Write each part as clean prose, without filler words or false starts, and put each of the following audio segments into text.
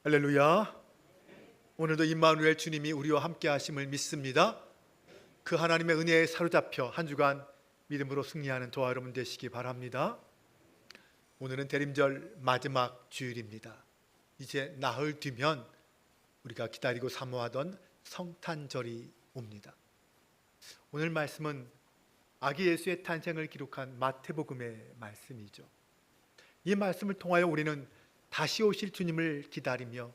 할렐루야. 오늘도 임마누엘 주님이 우리와 함께 하심을 믿습니다. 그 하나님의 은혜에 사로잡혀 한 주간 믿음으로 승리하는 저와 여러분 되시기 바랍니다. 오늘은 대림절 마지막 주일입니다. 이제 나흘 뒤면 우리가 기다리고 사모하던 성탄절이 옵니다. 오늘 말씀은 아기 예수의 탄생을 기록한 마태복음의 말씀이죠. 이 말씀을 통하여 우리는 다시 오실 주님을 기다리며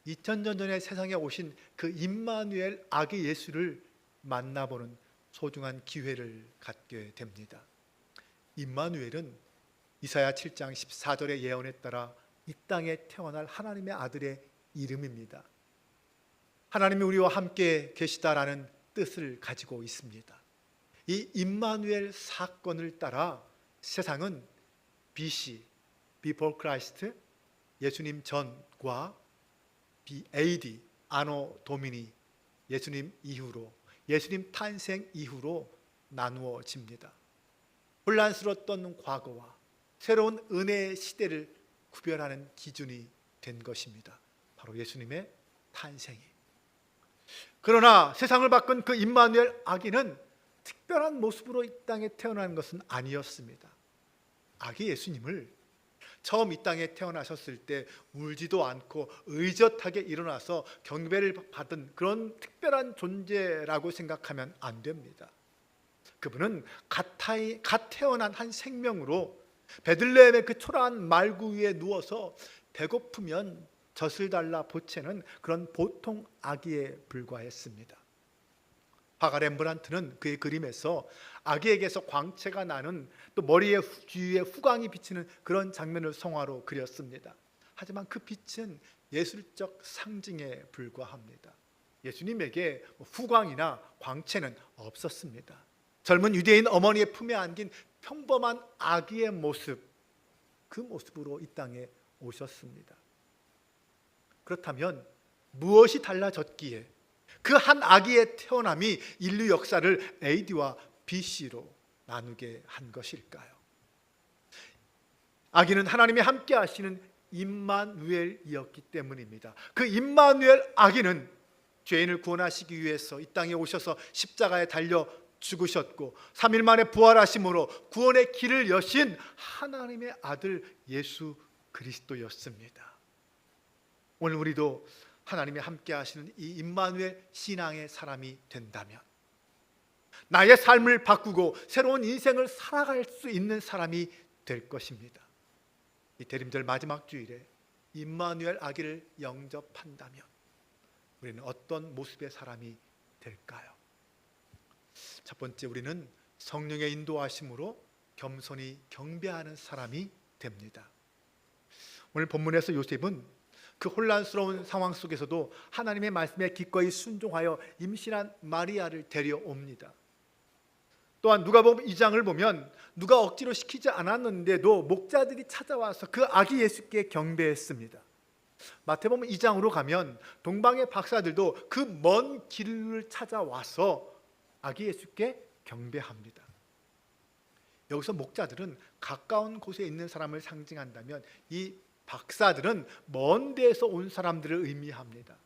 2000년 전에 세상에 오신 그 임마누엘 아기 예수를 만나보는 소중한 기회를 갖게 됩니다. 임마누엘은 이사야 7장 14절의 예언에 따라 이 땅에 태어날 하나님의 아들의 이름입니다. 하나님이 우리와 함께 계시다라는 뜻을 가지고 있습니다. 이 임마누엘 사건을 따라 세상은 BC, Before Christ, 예수님 전과 AD, 아노 도미니, 예수님 이후로, 예수님 탄생 이후로 나누어집니다. 혼란스러웠던 과거와 새로운 은혜의 시대를 구별하는 기준이 된 것입니다. 바로 예수님의 탄생이. 그러나 세상을 바꾼 그 임마누엘 아기는 특별한 모습으로 이 땅에 태어난 것은 아니었습니다. 아기 예수님을 처음 이 땅에 태어나셨을 때 울지도 않고 의젓하게 일어나서 경배를 받은 그런 특별한 존재라고 생각하면 안 됩니다. 그분은 갓 태어난 한 생명으로 베들레헴의 그 초라한 말구 위에 누워서 배고프면 젖을 달라 보채는 그런 보통 아기에 불과했습니다. 화가 렘브란트는 그의 그림에서 아기에게서 광채가 나는 또 머리에 주위에 후광이 비치는 그런 장면을 성화로 그렸습니다. 하지만 그 빛은 예술적 상징에 불과합니다. 예수님에게 후광이나 광채는 없었습니다. 젊은 유대인 어머니의 품에 안긴 평범한 아기의 모습, 그 모습으로 이 땅에 오셨습니다. 그렇다면 무엇이 달라졌기에 그 한 아기의 태어남이 인류 역사를 AD와 BC로 나누게 한 것일까요? 아기는 하나님이 함께 하시는 임마누엘이었기 때문입니다. 그 임마누엘 아기는 죄인을 구원하시기 위해서 이 땅에 오셔서 십자가에 달려 죽으셨고 3일 만에 부활하심으로 구원의 길을 여신 하나님의 아들 예수 그리스도였습니다. 오늘 우리도 하나님이 함께 하시는 이 임마누엘 신앙의 사람이 된다면 나의 삶을 바꾸고 새로운 인생을 살아갈 수 있는 사람이 될 것입니다. 이 대림절 마지막 주일에 임마누엘 아기를 영접한다면 우리는 어떤 모습의 사람이 될까요? 첫 번째, 우리는 성령의 인도하심으로 겸손히 경배하는 사람이 됩니다. 오늘 본문에서 요셉은 그 혼란스러운 상황 속에서도 하나님의 말씀에 기꺼이 순종하여 임신한 마리아를 데려옵니다. 또한 누가복음 2장을 보면 누가 억지로 시키지 않았는데도 목자들이 찾아와서 그 아기 예수께 경배했습니다. 마태복음 2장으로 가면 동방의 박사들도 그 먼 길을 찾아와서 아기 예수께 경배합니다. 여기서 목자들은 가까운 곳에 있는 사람을 상징한다면 이 박사들은 먼 데에서 온 사람들을 의미합니다.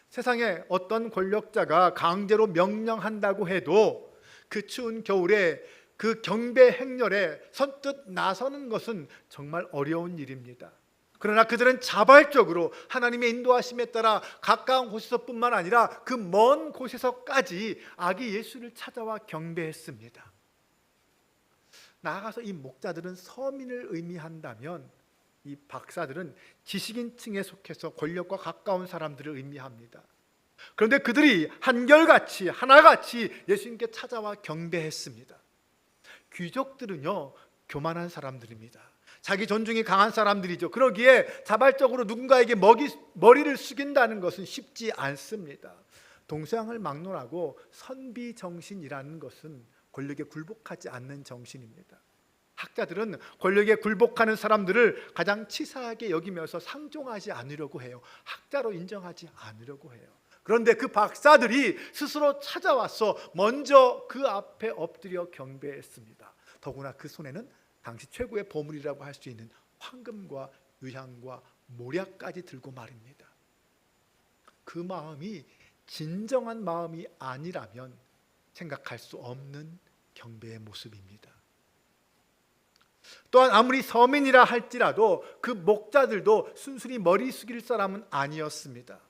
세상에 어떤 권력자가 강제로 명령한다고 해도 그 추운 겨울에 그 경배 행렬에 선뜻 나서는 것은 정말 어려운 일입니다. 그러나 그들은 자발적으로 하나님의 인도하심에 따라 가까운 곳에서뿐만 아니라 그 먼 곳에서까지 아기 예수를 찾아와 경배했습니다. 나아가서 이 목자들은 서민을 의미한다면 이 박사들은 지식인층에 속해서 권력과 가까운 사람들을 의미합니다. 그런데 그들이 한결같이 하나같이 예수님께 찾아와 경배했습니다. 귀족들은요, 교만한 사람들입니다. 자기 존중이 강한 사람들이죠. 그러기에 자발적으로 누군가에게 머리를 숙인다는 것은 쉽지 않습니다. 동서양을 막론하고 선비정신이라는 것은 권력에 굴복하지 않는 정신입니다. 학자들은 권력에 굴복하는 사람들을 가장 치사하게 여기면서 상종하지 않으려고 해요. 학자로 인정하지 않으려고 해요. 그런데 그 박사들이 스스로 찾아와서 먼저 그 앞에 엎드려 경배했습니다. 더구나 그 손에는 당시 최고의 보물이라고 할 수 있는 황금과 유향과 모략까지 들고 말입니다. 그 마음이 진정한 마음이 아니라면 생각할 수 없는 경배의 모습입니다. 또한 아무리 서민이라 할지라도 그 목자들도 순순히 머리 숙일 사람은 아니었습니다.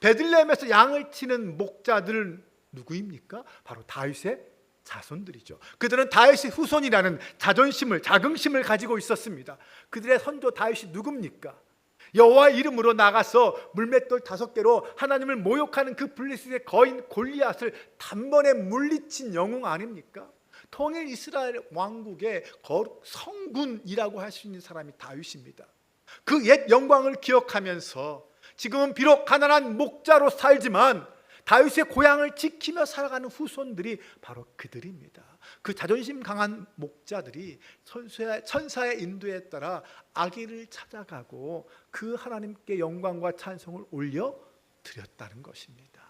베들레헴에서 양을 치는 목자들은 누구입니까? 바로 다윗의 자손들이죠. 그들은 다윗의 후손이라는 자긍심을 가지고 있었습니다. 그들의 선조 다윗이 누굽니까? 여호와의 이름으로 나가서 물맷돌 5개로 하나님을 모욕하는 그 블레셋의 거인 골리앗을 단번에 물리친 영웅 아닙니까? 통일 이스라엘 왕국의 성군이라고 할 수 있는 사람이 다윗입니다. 그 옛 영광을 기억하면서 지금은 비록 가난한 목자로 살지만 다윗의 고향을 지키며 살아가는 후손들이 바로 그들입니다. 그 자존심 강한 목자들이 천사의 인도에 따라 아기를 찾아가고 그 하나님께 영광과 찬송을 올려 드렸다는 것입니다.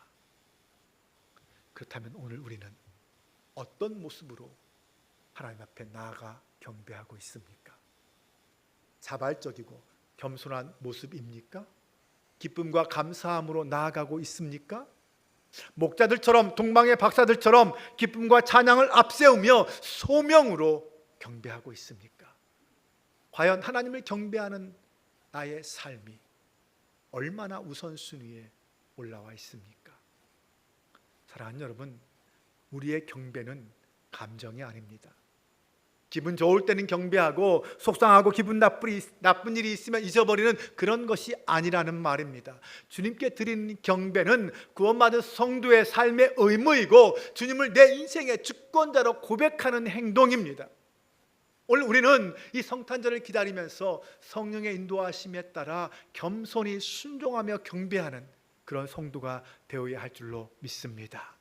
그렇다면 오늘 우리는 어떤 모습으로 하나님 앞에 나아가 경배하고 있습니까? 자발적이고 겸손한 모습입니까? 기쁨과 감사함으로 나아가고 있습니까? 목자들처럼, 동방의 박사들처럼 기쁨과 찬양을 앞세우며 소명으로 경배하고 있습니까? 과연 하나님을 경배하는 나의 삶이 얼마나 우선순위에 올라와 있습니까? 사랑하는 여러분, 우리의 경배는 감정이 아닙니다. 기분 좋을 때는 경배하고 속상하고 기분 나쁜 일이 있으면 잊어버리는 그런 것이 아니라는 말입니다. 주님께 드리는 경배는 구원받은 성도의 삶의 의무이고 주님을 내 인생의 주권자로 고백하는 행동입니다. 오늘 우리는 이 성탄절을 기다리면서 성령의 인도하심에 따라 겸손히 순종하며 경배하는 그런 성도가 되어야 할 줄로 믿습니다.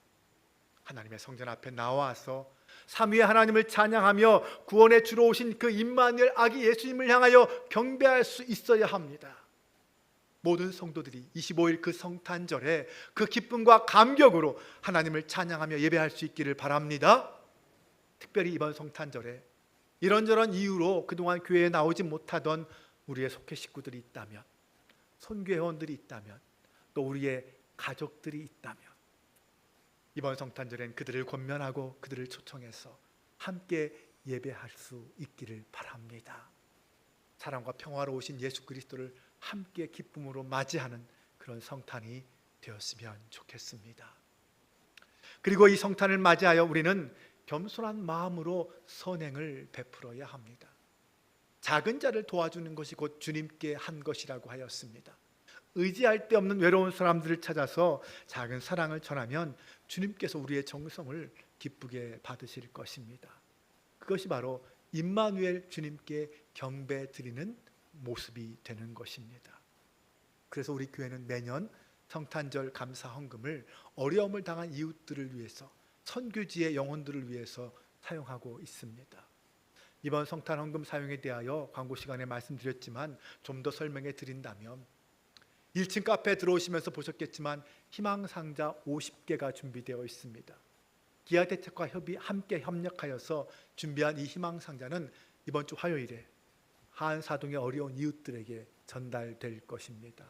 하나님의 성전 앞에 나와서 삼위의 하나님을 찬양하며 구원의 주로 오신 그 임마누엘 아기 예수님을 향하여 경배할 수 있어야 합니다. 모든 성도들이 25일 그 성탄절에 그 기쁨과 감격으로 하나님을 찬양하며 예배할 수 있기를 바랍니다. 특별히 이번 성탄절에 이런저런 이유로 그동안 교회에 나오지 못하던 우리의 속회 식구들이 있다면, 선교회원들이 있다면, 또 우리의 가족들이 있다면 이번 성탄절엔 그들을 권면하고 그들을 초청해서 함께 예배할 수 있기를 바랍니다. 사랑과 평화로 오신 예수 그리스도를 함께 기쁨으로 맞이하는 그런 성탄이 되었으면 좋겠습니다. 그리고 이 성탄을 맞이하여 우리는 겸손한 마음으로 선행을 베풀어야 합니다. 작은 자를 도와주는 것이 곧 주님께 한 것이라고 하였습니다. 의지할 데 없는 외로운 사람들을 찾아서 작은 사랑을 전하면 주님께서 우리의 정성을 기쁘게 받으실 것입니다. 그것이 바로 임마누엘 주님께 경배 드리는 모습이 되는 것입니다. 그래서 우리 교회는 매년 성탄절 감사 헌금을 어려움을 당한 이웃들을 위해서, 선교지의 영혼들을 위해서 사용하고 있습니다. 이번 성탄 헌금 사용에 대하여 광고 시간에 말씀드렸지만 좀 더 설명해 드린다면 1층 카페에 들어오시면서 보셨겠지만 희망상자 50개가 준비되어 있습니다. 기아대책과 협이 함께 협력하여서 준비한 이 희망상자는 이번 주 화요일에 하안사동의 어려운 이웃들에게 전달될 것입니다.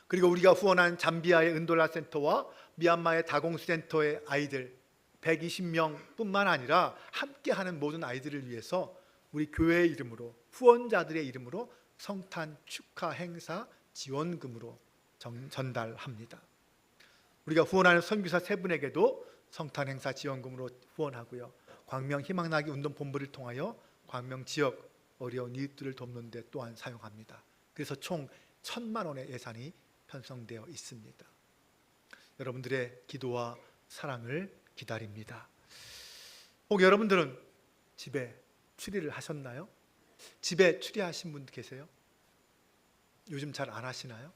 그리고 우리가 후원한 잠비아의 은돌라 센터와 미얀마의 다공수 센터의 아이들 120명 뿐만 아니라 함께하는 모든 아이들을 위해서 우리 교회의 이름으로, 후원자들의 이름으로 성탄 축하 행사 지원금으로 전달합니다. 우리가 후원하는 선교사 3분에게도 성탄 행사 지원금으로 후원하고요. 광명 희망나기 운동 본부를 통하여 광명 지역 어려운 이웃들을 돕는 데 또한 사용합니다. 그래서 총 1,000만 원의 예산이 편성되어 있습니다. 여러분들의 기도와 사랑을 기다립니다. 혹 여러분들은 집에 추리를 하셨나요? 집에 추리하신 분 계세요? 요즘 잘 안 하시나요?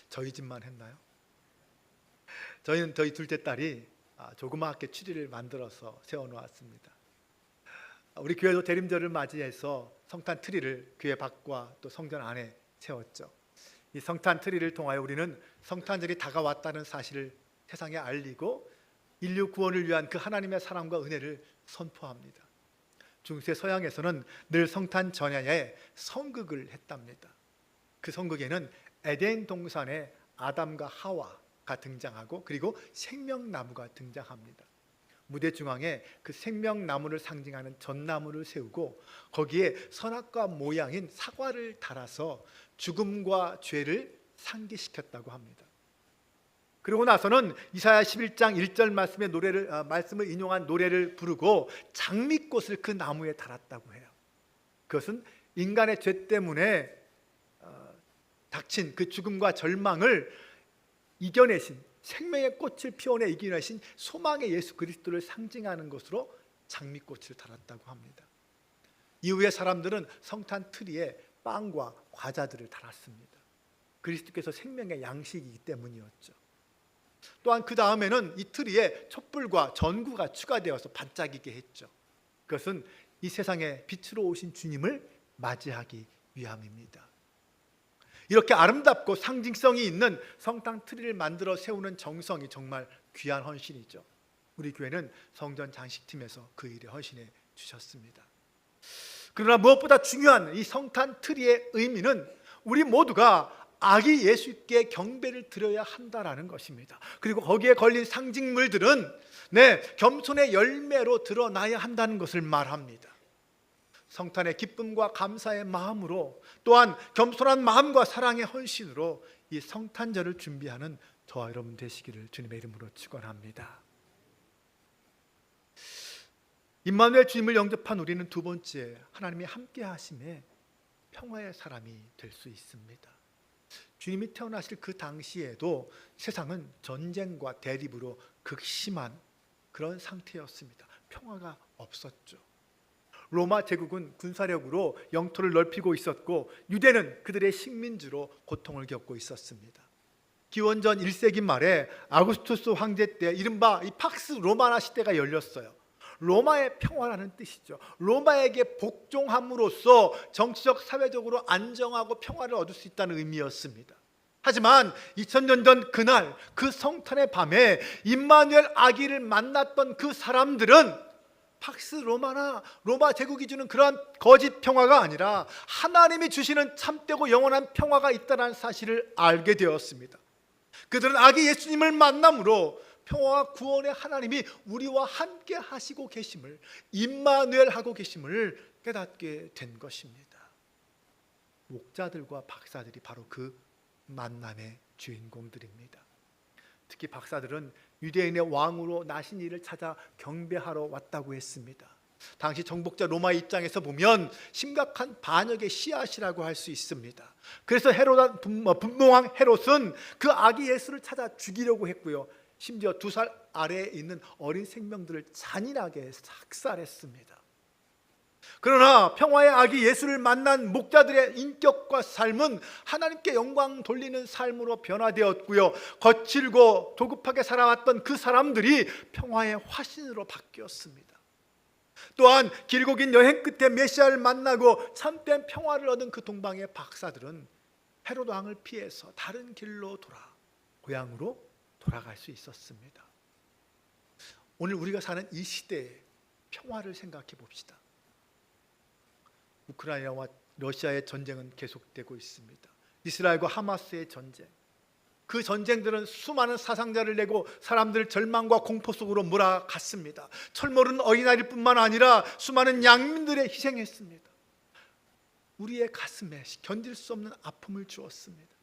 저희 집만 했나요? 저희 둘째 딸이 조그맣게 추리를 만들어서 세워놓았습니다. 우리 교회도 대림절을 맞이해서 성탄 트리를 교회 밖과 또 성전 안에 세웠죠. 이 성탄 트리를 통하여 우리는 성탄절이 다가왔다는 사실을 세상에 알리고 인류 구원을 위한 그 하나님의 사랑과 은혜를 선포합니다. 중세 서양에서는 늘 성탄 전야에 성극을 했답니다. 그 성극에는 에덴 동산에 아담과 하와가 등장하고 그리고 생명나무가 등장합니다. 무대 중앙에 그 생명나무를 상징하는 전나무를 세우고 거기에 선악과 모양인 사과를 달아서 죽음과 죄를 상기시켰다고 합니다. 그러고 나서는 이사야 11장 1절 말씀을 인용한 노래를 부르고 장미꽃을 그 나무에 달았다고 해요. 그것은 인간의 죄 때문에 닥친 그 죽음과 절망을 이겨내신, 생명의 꽃을 피워내 이겨내신 소망의 예수 그리스도를 상징하는 것으로 장미꽃을 달았다고 합니다. 이후에 사람들은 성탄 트리에 빵과 과자들을 달았습니다. 그리스도께서 생명의 양식이기 때문이었죠. 또한 그 다음에는 이 트리에 촛불과 전구가 추가되어서 반짝이게 했죠. 그것은 이 세상에 빛으로 오신 주님을 맞이하기 위함입니다. 이렇게 아름답고 상징성이 있는 성탄 트리를 만들어 세우는 정성이 정말 귀한 헌신이죠. 우리 교회는 성전 장식팀에서 그 일에 헌신해 주셨습니다. 그러나 무엇보다 중요한 이 성탄 트리의 의미는 우리 모두가 아기 예수께 경배를 드려야 한다라는 것입니다. 그리고 거기에 걸린 상징물들은 겸손의 열매로 드러나야 한다는 것을 말합니다. 성탄의 기쁨과 감사의 마음으로 또한 겸손한 마음과 사랑의 헌신으로 이 성탄절을 준비하는 저와 여러분 되시기를 주님의 이름으로 축원합니다. 임마누엘 주님을 영접한 우리는 두 번째, 하나님이 함께 하심에 평화의 사람이 될 수 있습니다. 주님이 태어나실 그 당시에도 세상은 전쟁과 대립으로 극심한 그런 상태였습니다. 평화가 없었죠. 로마 제국은 군사력으로 영토를 넓히고 있었고 유대는 그들의 식민지로 고통을 겪고 있었습니다. 기원전 1세기 말에 아구스투스 황제 때 이른바 이 팍스 로마나 시대가 열렸어요. 로마의 평화라는 뜻이죠. 로마에게 복종함으로써 정치적 사회적으로 안정하고 평화를 얻을 수 있다는 의미였습니다. 하지만 2000년 전 그날 그 성탄의 밤에 임마누엘 아기를 만났던 그 사람들은 팍스 로마나 로마 제국이 주는 그러한 거짓 평화가 아니라 하나님이 주시는 참되고 영원한 평화가 있다는 사실을 알게 되었습니다. 그들은 아기 예수님을 만남으로 평화와 구원의 하나님이 우리와 함께 하시고 계심을, 임마누엘 하고 계심을 깨닫게 된 것입니다. 목자들과 박사들이 바로 그 만남의 주인공들입니다. 특히 박사들은 유대인의 왕으로 나신 이를 찾아 경배하러 왔다고 했습니다. 당시 정복자 로마의 입장에서 보면 심각한 반역의 씨앗이라고 할 수 있습니다. 그래서 분봉왕 헤롯은 그 아기 예수를 찾아 죽이려고 했고요. 심지어 2살 아래에 있는 어린 생명들을 잔인하게 삭살했습니다. 그러나 평화의 아기 예수를 만난 목자들의 인격과 삶은 하나님께 영광 돌리는 삶으로 변화되었고요. 거칠고 조급하게 살아왔던 그 사람들이 평화의 화신으로 바뀌었습니다. 또한 길고 긴 여행 끝에 메시아를 만나고 참된 평화를 얻은 그 동방의 박사들은 헤롯 왕을 피해서 다른 길로 고향으로 돌아갈 수 있었습니다. 오늘 우리가 사는 이 시대의 평화를 생각해 봅시다. 우크라이나와 러시아의 전쟁은 계속되고 있습니다. 이스라엘과 하마스의 전쟁, 그 전쟁들은 수많은 사상자를 내고 사람들을 절망과 공포 속으로 몰아갔습니다. 철모르는 어린아이들 뿐만 아니라 수많은 양민들의 희생했습니다. 우리의 가슴에 견딜 수 없는 아픔을 주었습니다.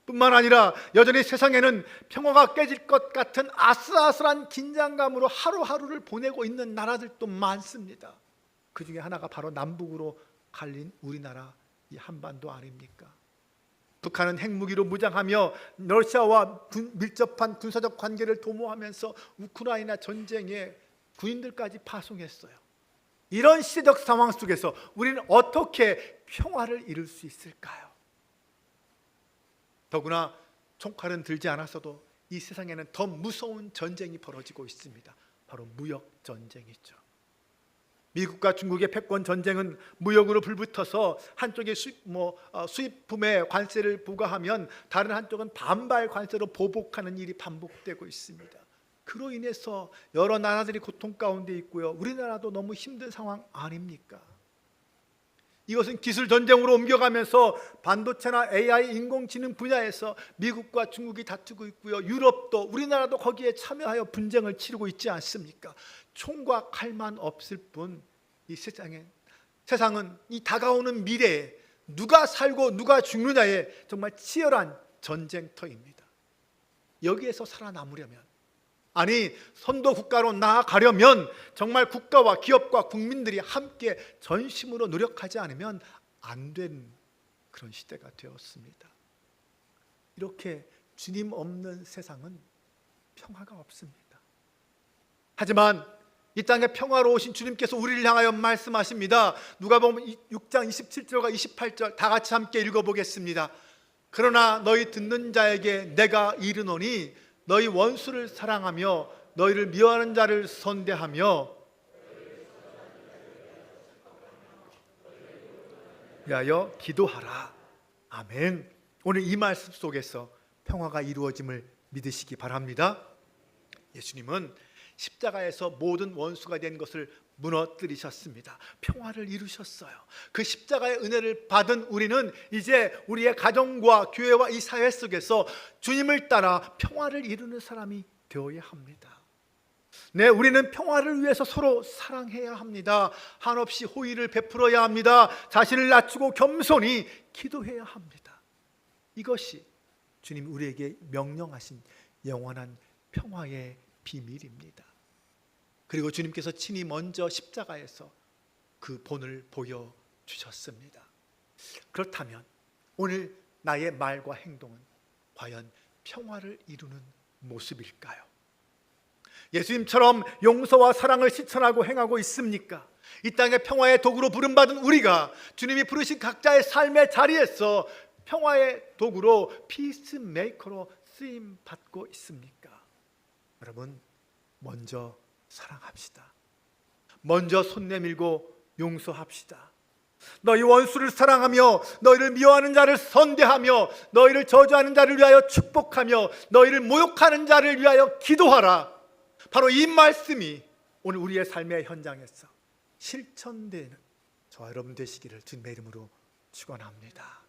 뿐만 아니라 여전히 세상에는 평화가 깨질 것 같은 아슬아슬한 긴장감으로 하루하루를 보내고 있는 나라들도 많습니다. 그 중에 하나가 바로 남북으로 갈린 우리나라 이 한반도 아닙니까? 북한은 핵무기로 무장하며 러시아와 밀접한 군사적 관계를 도모하면서 우크라이나 전쟁에 군인들까지 파송했어요. 이런 시대적 상황 속에서 우리는 어떻게 평화를 이룰 수 있을까요? 더구나 총칼은 들지 않았어도 이 세상에는 더 무서운 전쟁이 벌어지고 있습니다. 바로 무역 전쟁이죠. 미국과 중국의 패권 전쟁은 무역으로 불붙어서 한쪽이 수입품에 관세를 부과하면 다른 한쪽은 반발 관세로 보복하는 일이 반복되고 있습니다. 그로 인해서 여러 나라들이 고통 가운데 있고요, 우리나라도 너무 힘든 상황 아닙니까? 이것은 기술 전쟁으로 옮겨가면서 반도체나 AI, 인공지능 분야에서 미국과 중국이 다투고 있고요, 유럽도, 우리나라도 거기에 참여하여 분쟁을 치르고 있지 않습니까? 총과 칼만 없을 뿐 이 세상은 이 다가오는 미래에 누가 살고 누가 죽느냐에 정말 치열한 전쟁터입니다. 여기에서 살아남으려면, 아니 선도 국가로 나아가려면 정말 국가와 기업과 국민들이 함께 전심으로 노력하지 않으면 안 된 그런 시대가 되었습니다. 이렇게 주님 없는 세상은 평화가 없습니다. 하지만 이 땅에 평화로 오신 주님께서 우리를 향하여 말씀하십니다. 누가복음 6장 27절과 28절 다 같이 함께 읽어보겠습니다. 그러나 너희 듣는 자에게 내가 이르노니 너희 원수를 사랑하며 너희를 미워하는 자를 선대하며 위하여 기도하라. 아멘. 오늘 이 말씀 속에서 평화가 이루어짐을 믿으시기 바랍니다. 예수님은 십자가에서 모든 원수가 된 것을 무너뜨리셨습니다. 평화를 이루셨어요. 그 십자가의 은혜를 받은 우리는 이제 우리의 가정과 교회와 이 사회 속에서 주님을 따라 평화를 이루는 사람이 되어야 합니다. 네, 우리는 평화를 위해서 서로 사랑해야 합니다. 한없이 호의를 베풀어야 합니다. 자신을 낮추고 겸손히 기도해야 합니다. 이것이 주님 우리에게 명령하신 영원한 평화의 비밀입니다. 그리고 주님께서 친히 먼저 십자가에서 그 본을 보여주셨습니다. 그렇다면 오늘 나의 말과 행동은 과연 평화를 이루는 모습일까요? 예수님처럼 용서와 사랑을 실천하고 행하고 있습니까? 이 땅의 평화의 도구로 부름받은 우리가 주님이 부르신 각자의 삶의 자리에서 평화의 도구로 피스메이커로 쓰임받고 있습니까? 여러분, 먼저 사랑합시다. 먼저 손 내밀고 용서합시다. 너희 원수를 사랑하며 너희를 미워하는 자를 선대하며 너희를 저주하는 자를 위하여 축복하며 너희를 모욕하는 자를 위하여 기도하라. 바로 이 말씀이 오늘 우리의 삶의 현장에서 실천되는 저와 여러분 되시기를 주님의 이름으로 축원합니다.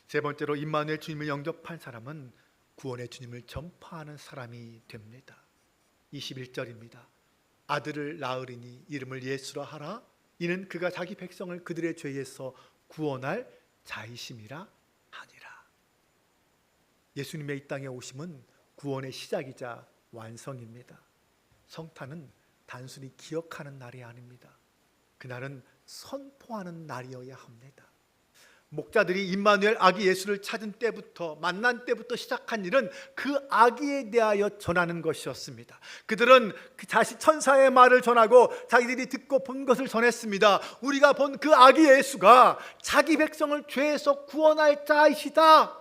세 번째로 임마누엘 주님을 영접한 사람은 구원의 주님을 전파하는 사람이 됩니다. 21절입니다. 아들을 낳으리니 이름을 예수라 하라. 이는 그가 자기 백성을 그들의 죄에서 구원할 자이심이라 하니라. 예수님의 이 땅에 오심은 구원의 시작이자 완성입니다. 성탄은 단순히 기억하는 날이 아닙니다. 그날은 선포하는 날이어야 합니다. 목자들이 임마누엘 아기 예수를 찾은 때부터, 만난 때부터 시작한 일은 그 아기에 대하여 전하는 것이었습니다. 그들은 그 자신 천사의 말을 전하고 자기들이 듣고 본 것을 전했습니다. 우리가 본 그 아기 예수가 자기 백성을 죄에서 구원할 자이시다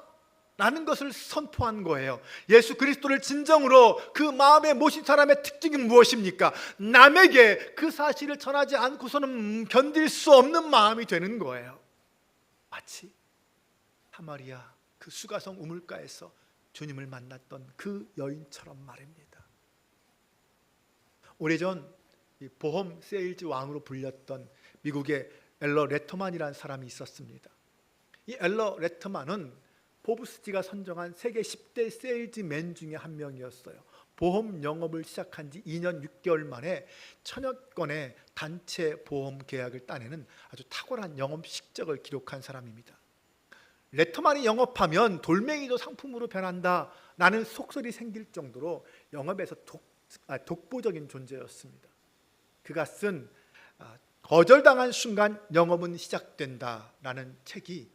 라는 것을 선포한 거예요. 예수 그리스도를 진정으로 그 마음에 모신 사람의 특징이 무엇입니까? 남에게 그 사실을 전하지 않고서는 견딜 수 없는 마음이 되는 거예요. 마치 사마리아 그 수가성 우물가에서 주님을 만났던 그 여인처럼 말입니다. 오래전 보험 세일즈 왕으로 불렸던 미국의 엘러 레터만이라는 사람이 있었습니다. 이 엘러 레터만은 포브스지가 선정한 세계 10대 세일즈맨 중에 한 명이었어요. 보험 영업을 시작한 지 2년 6개월 만에 1000여 건의 단체 보험 계약을 따내는 아주 탁월한 영업 실적을 기록한 사람입니다. 레터만이 영업하면 돌멩이도 상품으로 변한다라는 속설이 생길 정도로 영업에서 독보적인 존재였습니다. 그가 쓴 거절당한 순간 영업은 시작된다라는 책이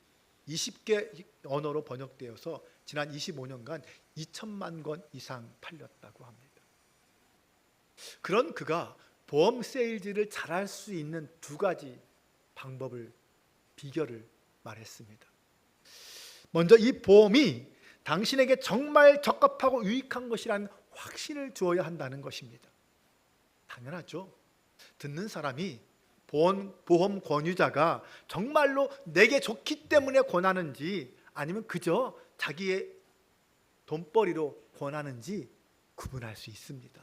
20개 언어로 번역되어서 지난 25년간 2천만 권 이상 팔렸다고 합니다. 그런 그가 보험 세일즈를 잘할 수 있는 두 가지 방법을, 비결을 말했습니다. 먼저 이 보험이 당신에게 정말 적합하고 유익한 것이라는 확신을 주어야 한다는 것입니다. 당연하죠. 듣는 사람이 보험 권유자가 정말로 내게 좋기 때문에 권하는지 아니면 그저 자기의 돈벌이로 권하는지 구분할 수 있습니다.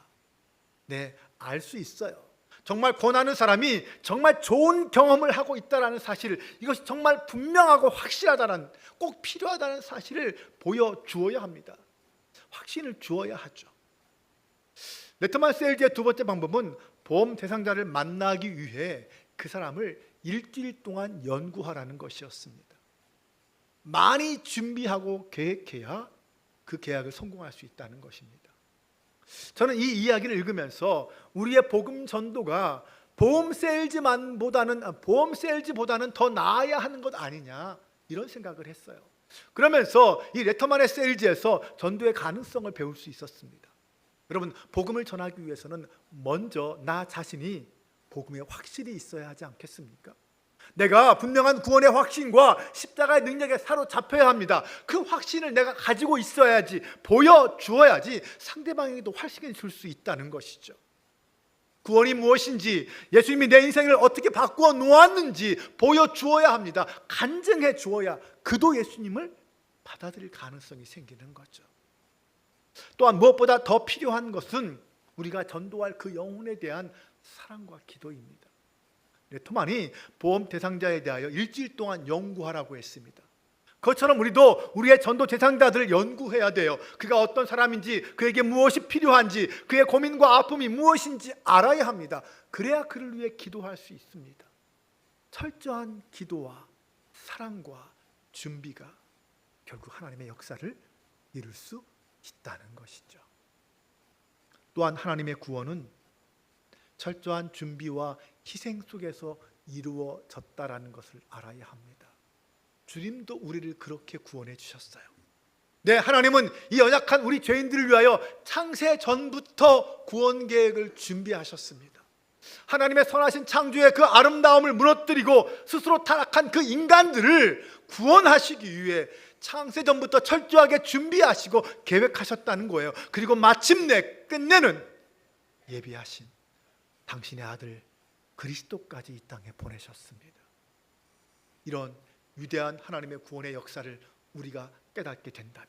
네, 알 수 있어요. 정말 권하는 사람이 정말 좋은 경험을 하고 있다는 사실을, 이것이 정말 분명하고 확실하다는, 꼭 필요하다는 사실을 보여주어야 합니다. 확신을 주어야 하죠. 레터만 세일즈의 두 번째 방법은 보험 대상자를 만나기 위해 그 사람을 일주일 동안 연구하라는 것이었습니다. 많이 준비하고 계획해야 그 계약을 성공할 수 있다는 것입니다. 저는 이 이야기를 읽으면서 우리의 복음 전도가 보험 세일즈보다는 더 나아야 하는 것 아니냐, 이런 생각을 했어요. 그러면서 이 레터만의 세일즈에서 전도의 가능성을 배울 수 있었습니다. 여러분, 복음을 전하기 위해서는 먼저 나 자신이 복음에 확실히 있어야 하지 않겠습니까? 내가 분명한 구원의 확신과 십자가의 능력에 사로잡혀야 합니다. 그 확신을 내가 가지고 있어야지, 보여주어야지 상대방에게도 확신을 줄 수 있다는 것이죠. 구원이 무엇인지, 예수님이 내 인생을 어떻게 바꾸어 놓았는지 보여주어야 합니다. 간증해 주어야 그도 예수님을 받아들일 가능성이 생기는 거죠. 또한 무엇보다 더 필요한 것은 우리가 전도할 그 영혼에 대한 사랑과 기도입니다. 레터만이 보험 대상자에 대하여 일주일 동안 연구하라고 했습니다. 그것처럼 우리도 우리의 전도 대상자들을 연구해야 돼요. 그가 어떤 사람인지, 그에게 무엇이 필요한지, 그의 고민과 아픔이 무엇인지 알아야 합니다. 그래야 그를 위해 기도할 수 있습니다. 철저한 기도와 사랑과 준비가 결국 하나님의 역사를 이룰 수 있다는 것이죠. 또한 하나님의 구원은 철저한 준비와 희생 속에서 이루어졌다라는 것을 알아야 합니다. 주님도 우리를 그렇게 구원해 주셨어요. 네, 하나님은 이 연약한 우리 죄인들을 위하여 창세 전부터 구원 계획을 준비하셨습니다. 하나님의 선하신 창조의 그 아름다움을 무너뜨리고 스스로 타락한 그 인간들을 구원하시기 위해 창세 전부터 철저하게 준비하시고 계획하셨다는 거예요. 그리고 마침내 끝내는 예비하신 당신의 아들 그리스도까지 이 땅에 보내셨습니다. 이런 위대한 하나님의 구원의 역사를 우리가 깨닫게 된다면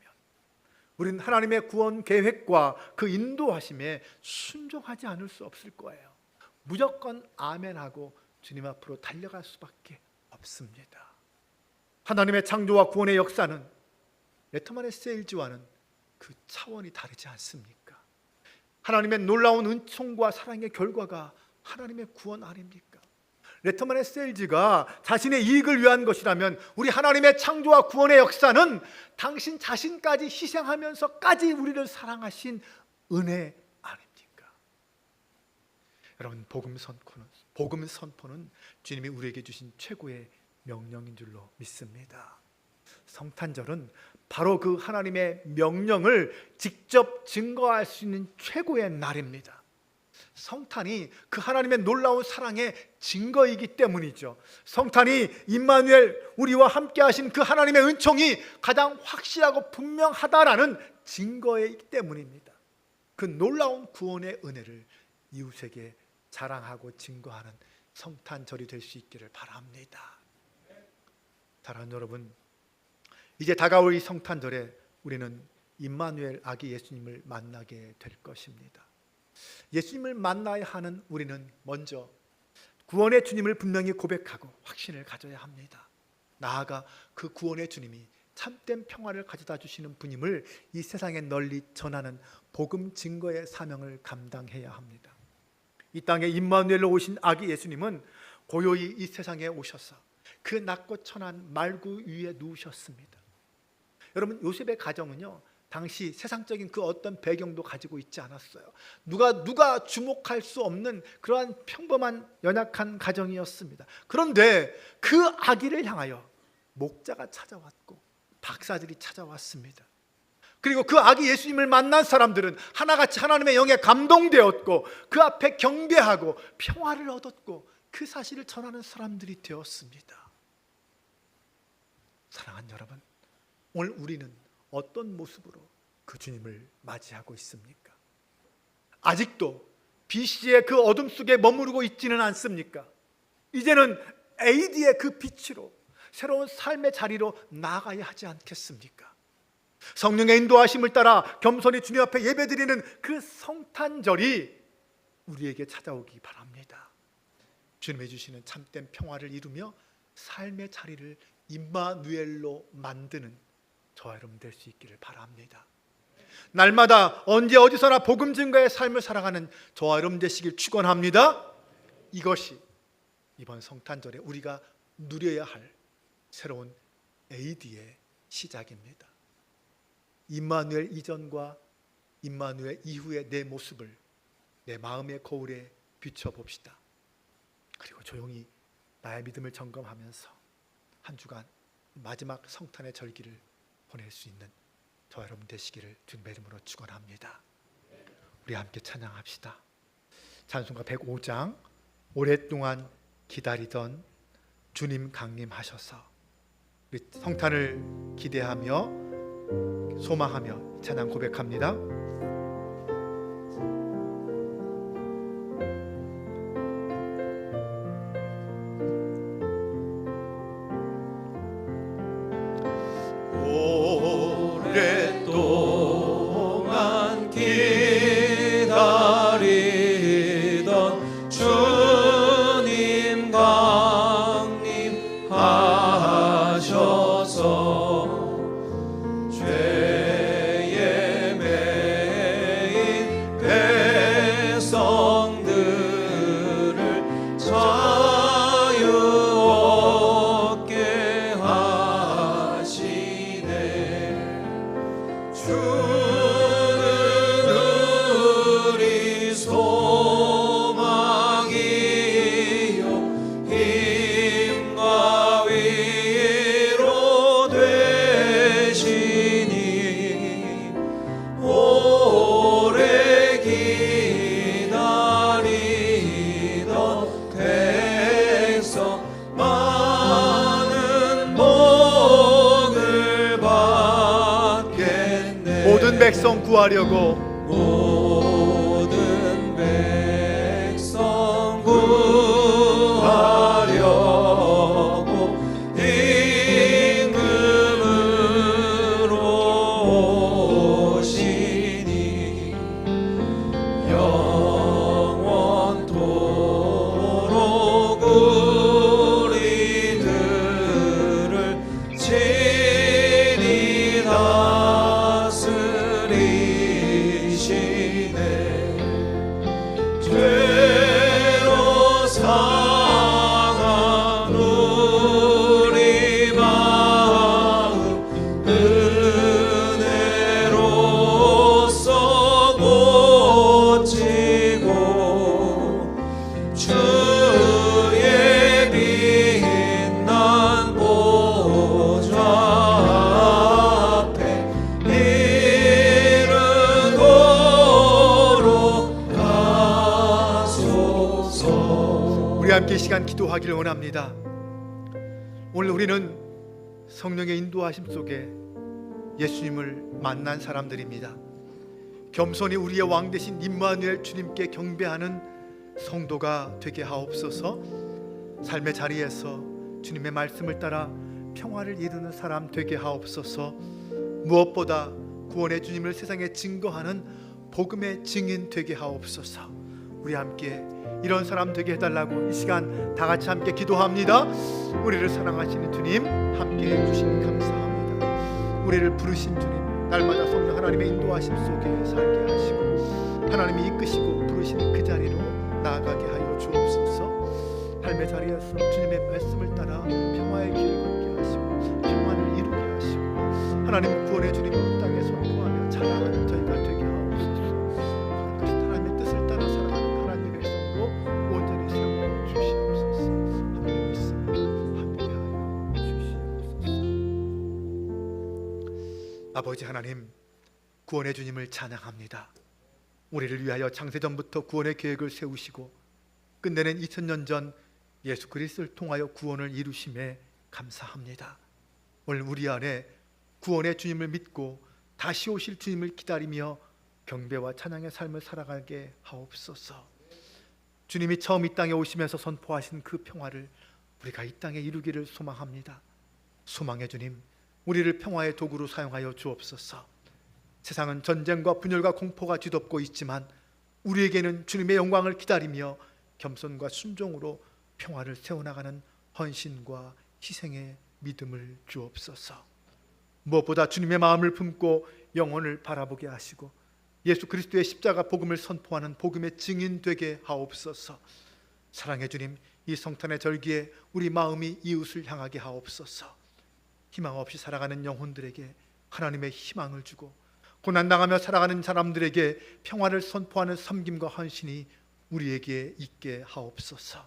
우리는 하나님의 구원 계획과 그 인도하심에 순종하지 않을 수 없을 거예요. 무조건 아멘하고 주님 앞으로 달려갈 수밖에 없습니다. 하나님의 창조와 구원의 역사는 레터만의 세일즈와는 그 차원이 다르지 않습니까? 하나님의 놀라운 은총과 사랑의 결과가 하나님의 구원 아닙니까? 레터만의 세일즈가 자신의 이익을 위한 것이라면 우리 하나님의 창조와 구원의 역사는 당신 자신까지 희생하면서까지 우리를 사랑하신 은혜 아닙니까? 여러분, 복음 선포는 주님이 우리에게 주신 최고의 명령인 줄로 믿습니다. 성탄절은 바로 그 하나님의 명령을 직접 증거할 수 있는 최고의 날입니다. 성탄이 그 하나님의 놀라운 사랑의 증거이기 때문이죠. 성탄이 임마누엘, 우리와 함께 하신 그 하나님의 은총이 가장 확실하고 분명하다라는 증거이기 때문입니다. 그 놀라운 구원의 은혜를 이웃에게 자랑하고 증거하는 성탄절이 될 수 있기를 바랍니다. 사랑하는 여러분, 이제 다가올 이 성탄절에 우리는 임마누엘 아기 예수님을 만나게 될 것입니다. 예수님을 만나야 하는 우리는 먼저 구원의 주님을 분명히 고백하고 확신을 가져야 합니다. 나아가 그 구원의 주님이 참된 평화를 가져다 주시는 분임을 이 세상에 널리 전하는 복음 증거의 사명을 감당해야 합니다. 이 땅에 임마누엘로 오신 아기 예수님은 고요히 이 세상에 오셔서 그 낮고 천한 말구 위에 누우셨습니다. 여러분, 요셉의 가정은요, 당시 세상적인 그 어떤 배경도 가지고 있지 않았어요. 누가 주목할 수 없는 그러한 평범한 연약한 가정이었습니다. 그런데 그 아기를 향하여 목자가 찾아왔고 박사들이 찾아왔습니다. 그리고 그 아기 예수님을 만난 사람들은 하나같이 하나님의 영에 감동되었고 그 앞에 경배하고 평화를 얻었고 그 사실을 전하는 사람들이 되었습니다. 사랑하는 여러분, 오늘 우리는 어떤 모습으로 그 주님을 맞이하고 있습니까? 아직도 BC의 그 어둠 속에 머무르고 있지는 않습니까? 이제는 AD의 그 빛으로 새로운 삶의 자리로 나아가야 하지 않겠습니까? 성령의 인도하심을 따라 겸손히 주님 앞에 예배드리는 그 성탄절이 우리에게 찾아오기 바랍니다. 주님이 주시는 참된 평화를 이루며 삶의 자리를 임마누엘로 만드는 저와 여러분 될 수 있기를 바랍니다. 날마다 언제 어디서나 복음 증거의 삶을 살아가는 저와 여러분 되시길 축원합니다. 이것이 이번 성탄절에 우리가 누려야 할 새로운 AD의 시작입니다. 임마누엘 이전과 임마누엘 이후의 내 모습을 내 마음의 거울에 비춰봅시다. 그리고 조용히 나의 믿음을 점검하면서 한 주간 마지막 성탄의 절기를 보낼 수 있는 저와 여러분 되시기를 주님의 이름으로 축원합니다. 우리 함께 찬양합시다. 찬송가 105장 오랫동안 기다리던 주님 강림하셔서 우리 성탄을 기대하며 소망하며 찬양 고백합니다. 오랫동안 기다리던 주님 강림하셔서 죄에 매인 백성들을 자유 얻게 하시네. 주는 우리 소망이요 힘과 위로 되시니 오래 기다리던 백성 많은 복을 받겠네. 모든 백성 구하려고 모든 백성 구하려고 임금으로 오시니 영원토록 우리들을 친히 다스리시네. 죄로 상한 우리 마음 은혜로써 고치고 주의 빛난 보좌 앞에 이르도록 하소서. 우리 함께 이 시간 기도하기를 원합니다. 오늘 우리는 성령의 인도하심 속에 예수님을 만난 사람들입니다. 겸손히 우리의 왕 되신 임마누엘 주님께 경배하는 성도가 되게 하옵소서. 삶의 자리에서 주님의 말씀을 따라 평화를 이루는 사람 되게 하옵소서. 무엇보다 구원의 주님을 세상에 증거하는 복음의 증인 되게 하옵소서. 우리 함께 이런 사람 되게 해달라고 이 시간 다 같이 함께 기도합니다. 우리를 사랑하시는 주님 함께 해주시니 감사합니다. 우리를 부르신 주님 날마다 성령 하나님의 인도하심 속에 살게 하시고 하나님이 이끄시고 부르시는 그 자리로 나아가게 하여 주옵소서. 삶의 자리에서 주님의 말씀을 따라 평화의 길을 걷게 하시고 평화를 이루게 하시고 하나님 구원의 주님을 땅에 선포하며 자랑하는 저희가 되게 하옵소서. 하나님의 뜻을 따라 살아가는 하나님의 백성으로 온전히 세워 주시옵소서. 하나님의 말씀을 함께하여 주시옵소서. 아버지 하나님, 구원의 주님을 찬양합니다. 우리를 위하여 창세전부터 구원의 계획을 세우시고 끝내는 2000년 전 예수 그리스도를 통하여 구원을 이루심에 감사합니다. 오늘 우리 안에 구원의 주님을 믿고 다시 오실 주님을 기다리며 경배와 찬양의 삶을 살아가게 하옵소서. 주님이 처음 이 땅에 오시면서 선포하신 그 평화를 우리가 이 땅에 이루기를 소망합니다. 소망의 주님, 우리를 평화의 도구로 사용하여 주옵소서. 세상은 전쟁과 분열과 공포가 뒤덮고 있지만 우리에게는 주님의 영광을 기다리며 겸손과 순종으로 평화를 세워나가는 헌신과 희생의 믿음을 주옵소서. 무엇보다 주님의 마음을 품고 영혼을 바라보게 하시고 예수 그리스도의 십자가 복음을 선포하는 복음의 증인 되게 하옵소서. 사랑의 주님, 이 성탄의 절기에 우리 마음이 이웃을 향하게 하옵소서. 희망 없이 살아가는 영혼들에게 하나님의 희망을 주고 고난당하며 살아가는 사람들에게 평화를 선포하는 섬김과 헌신이 우리에게 있게 하옵소서.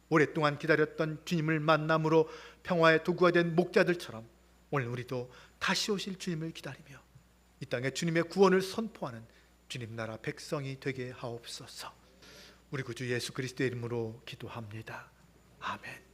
오랫동안 기다렸던 주님을 만남으로 평화의 도구가 된 목자들처럼 오늘 우리도 다시 오실 주님을 기다리며 이 땅에 주님의 구원을 선포하는 주님 나라 백성이 되게 하옵소서. 우리 구주 예수 그리스도의 이름으로 기도합니다. 아멘.